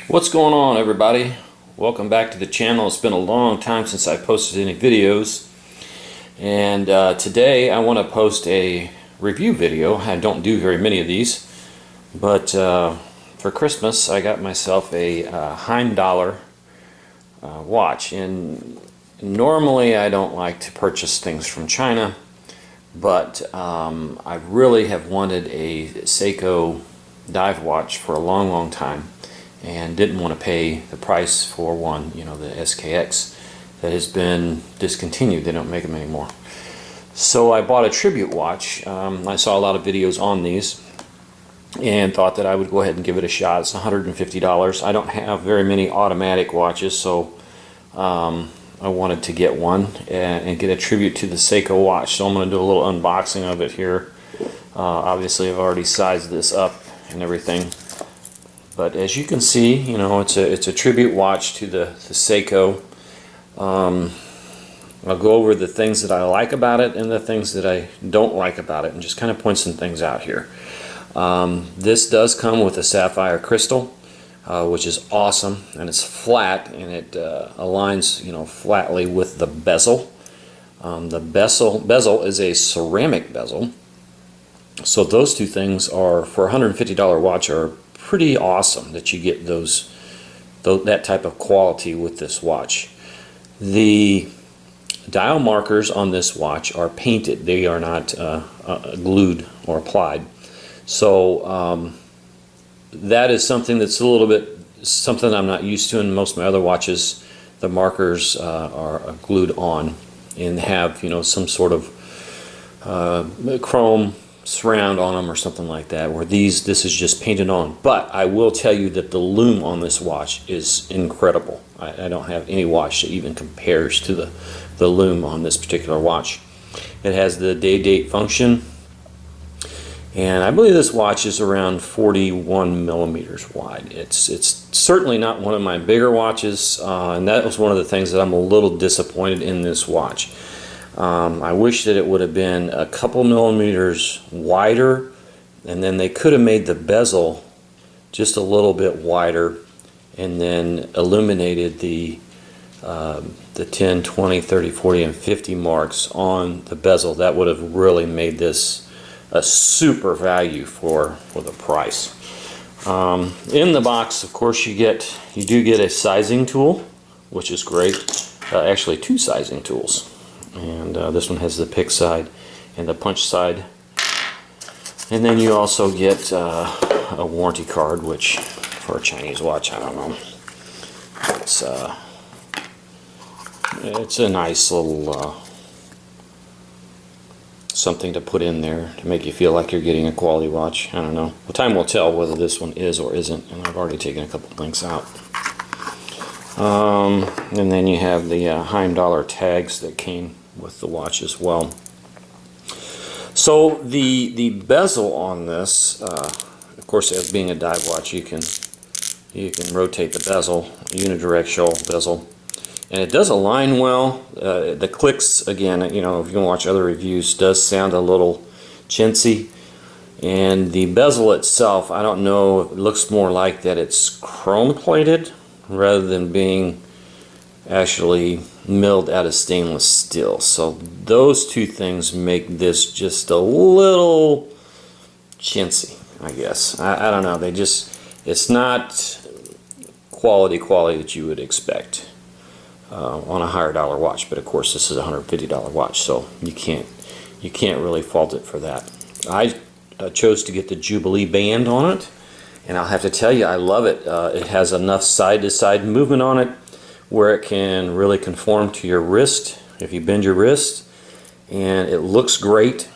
What's going on, everybody? Welcome back to the channel. It's been a long time since I posted any videos, and today I want to post a review video. I don't do very many of these, but for Christmas I got myself a Heimdallr watch, and normally I don't like to purchase things from China, but I really have wanted a Seiko dive watch for a long time, and didn't want to pay the price for one, the SKX that has been discontinued. They don't make them anymore. So I bought a tribute watch. I saw a lot of videos on these and thought that I would go ahead and give it a shot. It's $150. I don't have very many automatic watches, so I wanted to get one and get a tribute to the Seiko watch. So I'm going to do a little unboxing of it here. Obviously I've already sized this up and everything. But as you can see, it's a tribute watch to the Seiko. I'll go over the things that I like about it and the things that I don't like about it, and just kind of point some things out here. This does come with a sapphire crystal, which is awesome, and it's flat, and it aligns, flatly with the bezel. The bezel is a ceramic bezel, so those two things are, for a $150 watch, are pretty awesome that you get that type of quality with this watch. The dial markers on this watch are painted. They are not glued or applied. So that is something that's a little bit something I'm not used to. In most of my other watches, the markers are glued on and have some sort of chrome surround on them or something like that, where this is just painted on. But I will tell you that the Loom on this watch is incredible. I don't have any watch that even compares to the Loom on this particular watch. It has the day-date function, and I believe this watch is around 41 millimeters wide. It's certainly not one of my bigger watches, and that was one of the things that I'm a little disappointed in this watch. I wish that it would have been a couple millimeters wider, and then they could have made the bezel just a little bit wider, and then illuminated the 10, 20, 30, 40, and 50 marks on the bezel. That would have really made this a super value for the price. In the box, of course, you do get a sizing tool, which is great. Actually, two sizing tools. And this one has the pick side and the punch side, and then you also get a warranty card, which for a Chinese watch, I don't know, it's a nice little something to put in there to make you feel like you're getting a quality watch. I don't know. Well, time will tell whether this one is or isn't, and I've already taken a couple links out. And then you have the Heimdallr tags that came with the watch as well. So the bezel on this, of course, as being a dive watch, you can rotate the bezel, unidirectional bezel, and it does align well. The clicks, again, if you can watch other reviews, does sound a little chintzy. And the bezel itself, I don't know, it looks more like that it's chrome plated rather than being actually milled out of stainless steel. So those two things make this just a little chintzy, I guess. I don't know. It's not quality that you would expect on a higher dollar watch. But of course, this is a $150 watch, so you can't really fault it for that. I chose to get the Jubilee Band on it, and I'll have to tell you, I love it. It has enough side-to-side movement on it where it can really conform to your wrist if you bend your wrist, and it looks great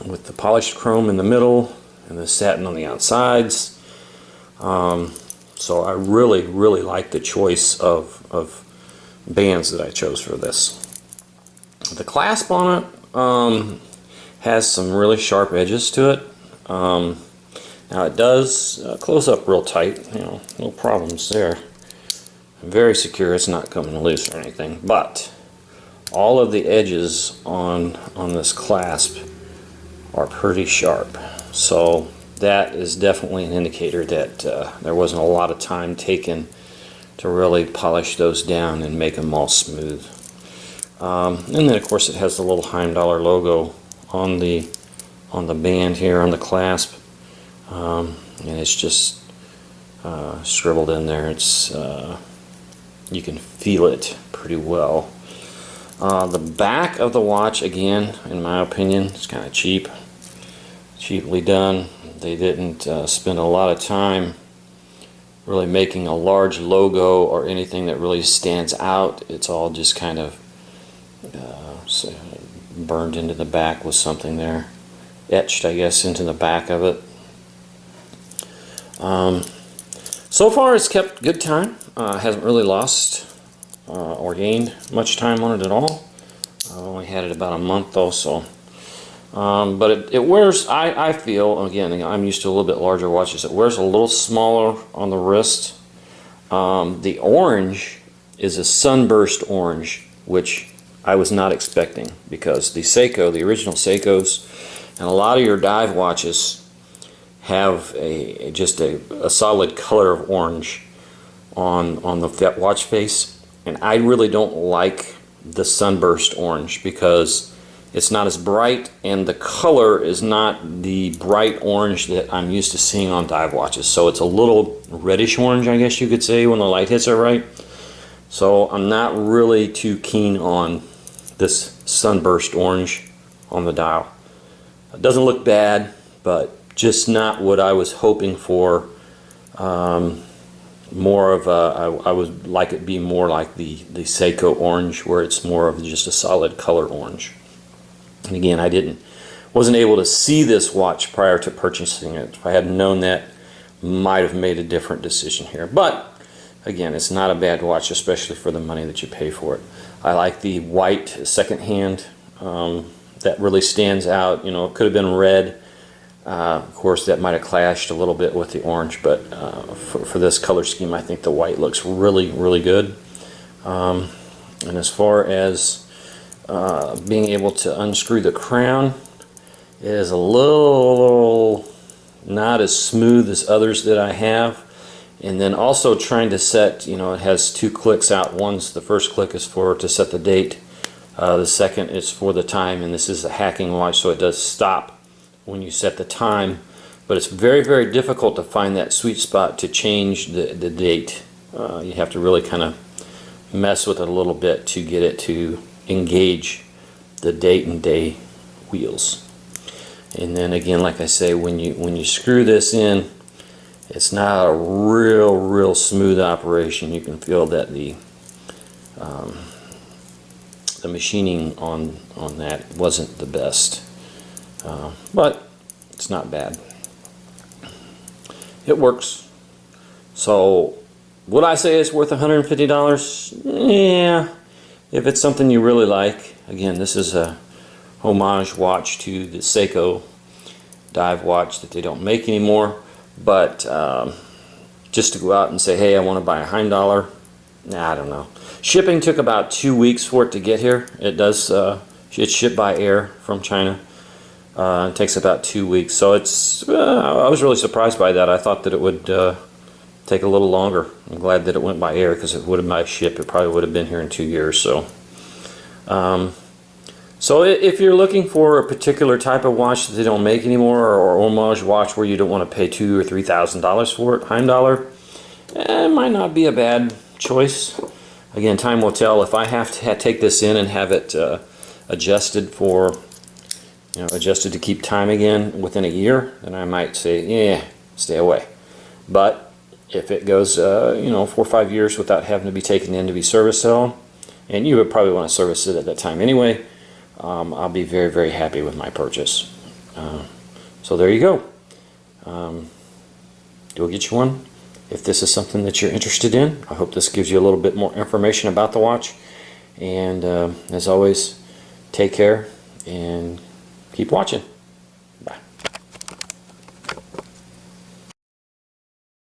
with the polished chrome in the middle and the satin on the outsides. So I really like the choice of bands that I chose for this. The clasp on it has some really sharp edges to it. Now it does close up real tight, no problems there. Very secure, it's not coming loose or anything, but all of the edges on this clasp are pretty sharp. So that is definitely an indicator that there wasn't a lot of time taken to really polish those down and make them all smooth. And then of course it has the little Heimdallr logo on the band here, on the clasp, and it's just scribbled in there. It's you can feel it pretty well. The back of the watch, again, in my opinion, is kind of cheaply done. They didn't spend a lot of time really making a large logo or anything that really stands out. It's all just kind of burned into the back with something there, etched, I guess, into the back of it. So far it's kept good time. Hasn't really lost or gained much time on it at all. I only had it about a month though, so but it wears, I feel, again, I'm used to a little bit larger watches, it wears a little smaller on the wrist. The orange is a sunburst orange, which I was not expecting, because the Seiko, the original Seikos, and a lot of your dive watches have just a solid color of orange on the watch face, and I really don't like the sunburst orange because it's not as bright, and the color is not the bright orange that I'm used to seeing on dive watches. So it's a little reddish orange, I guess you could say, when the light hits it right. So I'm not really too keen on this sunburst orange on the dial. It doesn't look bad, but just not what I was hoping for. More of a, I would like it be more like the Seiko orange, where it's more of just a solid color orange. And again, I wasn't able to see this watch prior to purchasing it. If I had known that, might have made a different decision here. But again, it's not a bad watch, especially for the money that you pay for it. I like the white second hand. That really stands out. You know, it could have been red. Of course, that might have clashed a little bit with the orange, but for this color scheme, I think the white looks really, really good. And as far as being able to unscrew the crown, it is a little not as smooth as others that I have. And then also trying to set, you know, it has two clicks out. The first click is to set the date. The second is for the time, and this is a hacking watch, so it does stop when you set the time. But it's very, very difficult to find that sweet spot to change the date. You have to really kind of mess with it a little bit to get it to engage the date and day wheels. And then again, like I say, when you screw this in, it's not a real smooth operation. You can feel that the machining on that wasn't the best, but it's not bad. It works. So would I say it's worth $150? Yeah, if it's something you really like. Again, this is a homage watch to the Seiko dive watch that they don't make anymore. But just to go out and say, hey, I want to buy a Heimdallr, nah, I don't know. Shipping took about 2 weeks for it to get here. It does. It's shipped by air from China. It takes about 2 weeks. So it's. I was really surprised by that. I thought that it would take a little longer. I'm glad that it went by air, because it would have by ship. It probably would have been here in 2 years. So. So if you're looking for a particular type of watch that they don't make anymore, or homage watch where you don't want to pay $2,000 or $3,000 for it, Heimdallr, it might not be a bad choice. Again, time will tell. If I have to take this in and have it adjusted adjusted to keep time again within a year, then I might say, yeah, stay away. But if it goes 4 or 5 years without having to be taken in to be serviced at all, and you would probably want to service it at that time anyway, I'll be very, very happy with my purchase. So there you go. Go get you one if this is something that you're interested in. I hope this gives you a little bit more information about the watch. And as always, take care and keep watching.